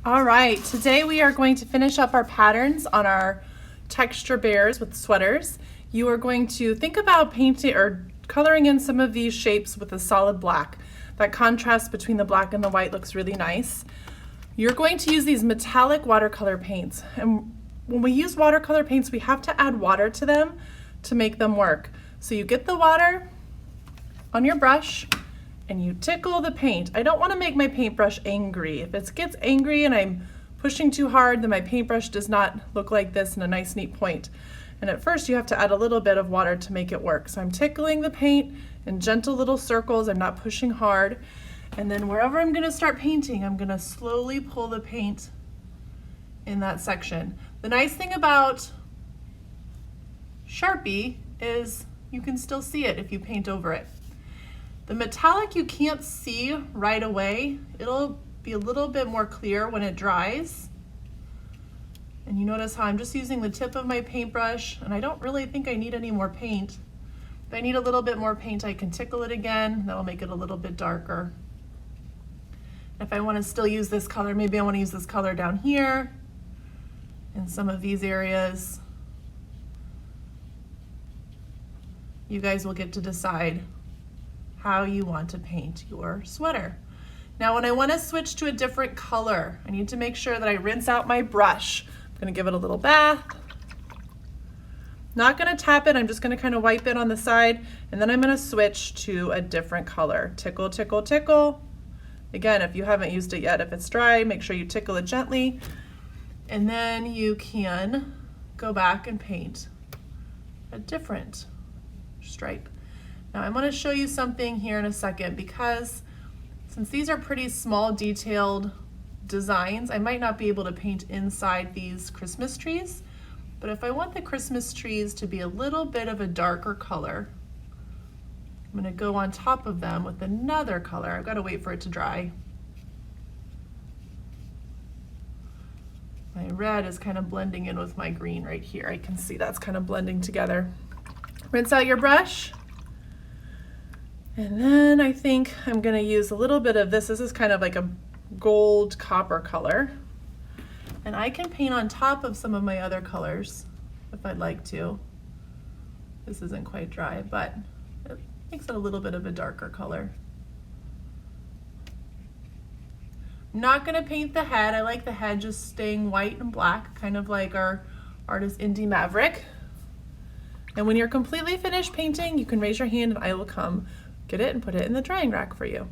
All right, today we are going to finish up our patterns on our texture bears with sweaters. You are going to think about painting or coloring in some of these shapes with a solid black. That contrast between the black and the white looks really nice. You're going to use these metallic watercolor paints. And when we use watercolor paints, we have to add water to them to make them work. So you get the water on your brush and you tickle the paint. I don't want to make my paintbrush angry. If it gets angry and I'm pushing too hard, then my paintbrush does not look like this in a nice neat point. And at first you have to add a little bit of water to make it work. So I'm tickling the paint in gentle little circles. I'm not pushing hard. And then wherever I'm going to start painting, I'm going to slowly pull the paint in that section. The nice thing about Sharpie is you can still see it if you paint over it. The metallic you can't see right away. It'll be a little bit more clear when it dries. And you notice how I'm just using the tip of my paintbrush, and I don't really think I need any more paint. If I need a little bit more paint, I can tickle it again. That'll make it a little bit darker. If I want to still use this color, maybe I want to use this color down here in some of these areas. You guys will get to decide how you want to paint your sweater. Now when I want to switch to a different color, I need to make sure that I rinse out my brush. I'm going to give it a little bath. Not going to tap it, I'm just going to kind of wipe it on the side, and then I'm going to switch to a different color. Tickle, tickle, tickle. Again, if you haven't used it yet, if it's dry, make sure you tickle it gently, and then you can go back and paint a different stripe. Now I'm going to show you something here in a second, because since these are pretty small detailed designs, I might not be able to paint inside these Christmas trees, but if I want the Christmas trees to be a little bit of a darker color, I'm going to go on top of them with another color. I've got to wait for it to dry. My red is kind of blending in with my green right here. I can see that's kind of blending together. Rinse out your brush. And then I think I'm going to use a little bit of this. This is kind of like a gold copper color. And I can paint on top of some of my other colors if I'd like to. This isn't quite dry, but it makes it a little bit of a darker color. I'm not going to paint the head. I like the head just staying white and black, kind of like our artist Indy Maverick. And when you're completely finished painting, you can raise your hand and I will come get it and put it in the drying rack for you.